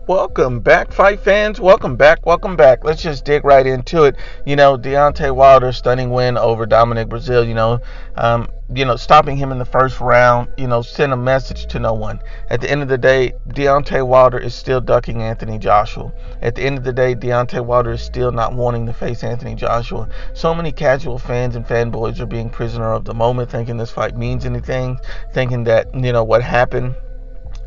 Welcome back, fight fans. Welcome back. Welcome back. Let's just dig right into it. Deontay Wilder stunning win over Dominic Breazeale. Stopping him in the first round. Send a message to no one. At the end of the day, Deontay Wilder is still ducking Anthony Joshua. At the end of the day, Deontay Wilder is still not wanting to face Anthony Joshua. So many casual fans and fanboys are being prisoner of the moment, thinking this fight means anything, thinking that what happened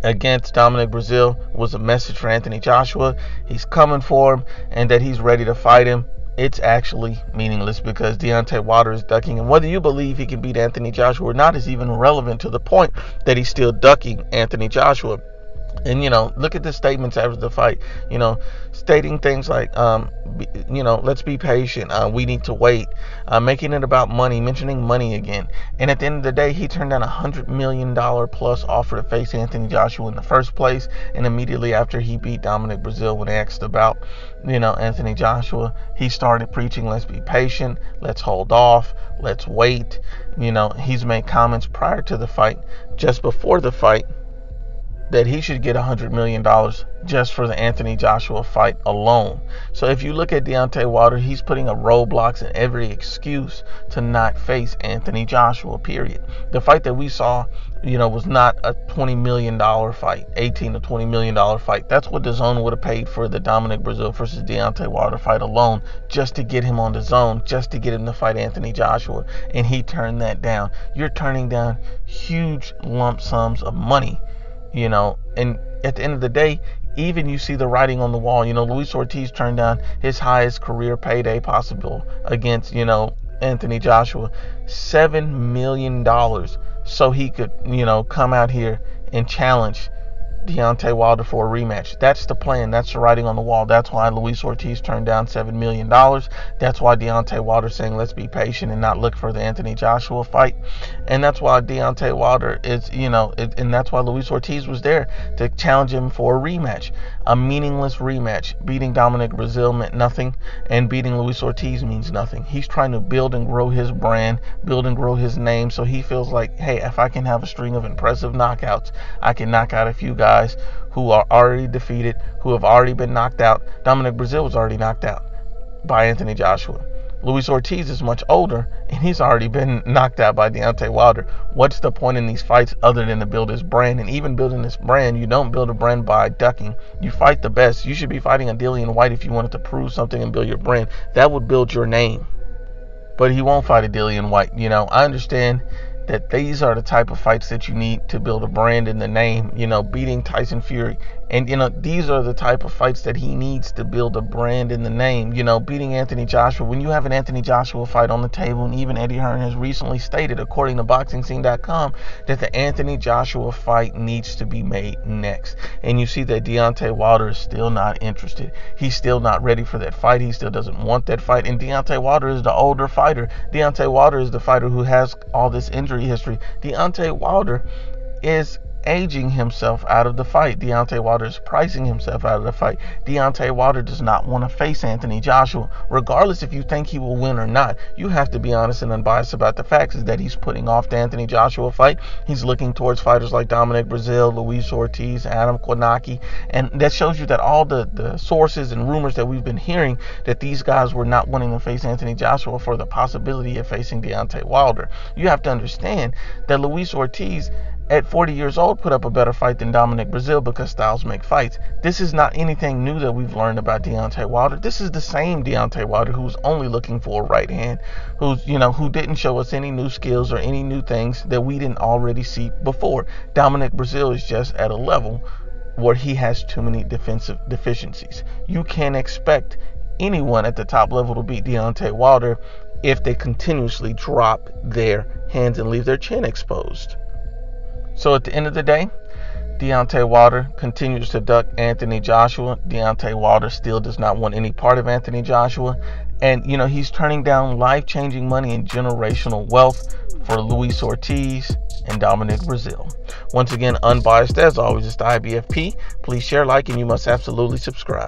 against Dominic Breazeale was a message for Anthony Joshua. He's coming for him and that he's ready to fight him. It's actually meaningless because Deontay Wilder is ducking him. Whether you believe he can beat Anthony Joshua or not is even relevant to the point that he's still ducking Anthony Joshua. And, look at the statements after the fight, stating things like, let's be patient. We need to wait, making it about money, mentioning money again. And at the end of the day, he turned down $100 million plus offer to face Anthony Joshua in the first place. And immediately after he beat Dominic Breazeale, when asked about, Anthony Joshua, he started preaching, let's be patient, let's hold off, let's wait. He's made comments prior to the fight, just before the fight, that he should get $100 million just for the Anthony Joshua fight alone. So if you look at Deontay Wilder, he's putting up roadblocks and every excuse to not face Anthony Joshua, period. The fight that we saw, was not a $20 million fight, $18 to $20 million fight. That's what DAZN would have paid for the Dominic Breazeale versus Deontay Wilder fight alone, just to get him on DAZN, just to get him to fight Anthony Joshua. And he turned that down. You're turning down huge lump sums of money. And at the end of the day, even you see the writing on the wall. Luis Ortiz turned down his highest career payday possible against, Anthony Joshua, $7 million, so he could, come out here and challenge Deontay Wilder for a rematch. That's the plan. That's the writing on the wall. That's why Luis Ortiz turned down $7 million. That's why Deontay Wilder saying let's be patient and not look for the Anthony Joshua fight. And that's why Deontay Wilder is, and that's why Luis Ortiz was there to challenge him for a rematch. A meaningless rematch. Beating Dominic Breazeale meant nothing, and beating Luis Ortiz means nothing. He's trying to build and grow his brand, build and grow his name, so he feels like, hey, if I can have a string of impressive knockouts, I can knock out a few guys who are already defeated, who have already been knocked out. Dominic Breazeale was already knocked out by Anthony Joshua. Luis Ortiz is much older, and he's already been knocked out by Deontay Wilder. What's the point in these fights other than to build his brand? And even building this brand, you don't build a brand by ducking. You fight the best. You should be fighting a Dillian White if you wanted to prove something and build your brand. That would build your name. But he won't fight a Dillian White. I understand that these are the type of fights that you need to build a brand in the name, beating Tyson Fury. And, these are the type of fights that he needs to build a brand in the name. Beating Anthony Joshua. When you have an Anthony Joshua fight on the table, and even Eddie Hearn has recently stated, according to BoxingScene.com, that the Anthony Joshua fight needs to be made next. And you see that Deontay Wilder is still not interested. He's still not ready for that fight. He still doesn't want that fight. And Deontay Wilder is the older fighter. Deontay Wilder is the fighter who has all this injury history. Deontay Wilder is aging himself out of the fight. Deontay Wilder is pricing himself out of the fight. Deontay Wilder does not want to face Anthony Joshua. Regardless if you think he will win or not, you have to be honest and unbiased about the facts, is that he's putting off the Anthony Joshua fight. He's looking towards fighters like Dominic Breazeale, Luis Ortiz, Adam Kownacki, and that shows you that all the sources and rumors that we've been hearing, that these guys were not wanting to face Anthony Joshua for the possibility of facing Deontay Wilder. You have to understand that Luis Ortiz, at 40 years old, put up a better fight than Dominic Breazeale, because styles make fights. This is not anything new that we've learned about Deontay Wilder. This is the same Deontay Wilder who's only looking for a right hand, who didn't show us any new skills or any new things that we didn't already see before. Dominic Breazeale is just at a level where he has too many defensive deficiencies. You can't expect anyone at the top level to beat Deontay Wilder if they continuously drop their hands and leave their chin exposed. So at the end of the day, Deontay Wilder continues to duck Anthony Joshua. Deontay Wilder still does not want any part of Anthony Joshua. And, he's turning down life-changing money and generational wealth for Luis Ortiz and Dominic Breazeale. Once again, unbiased as always, it's the IBFP. Please share, like, and you must absolutely subscribe.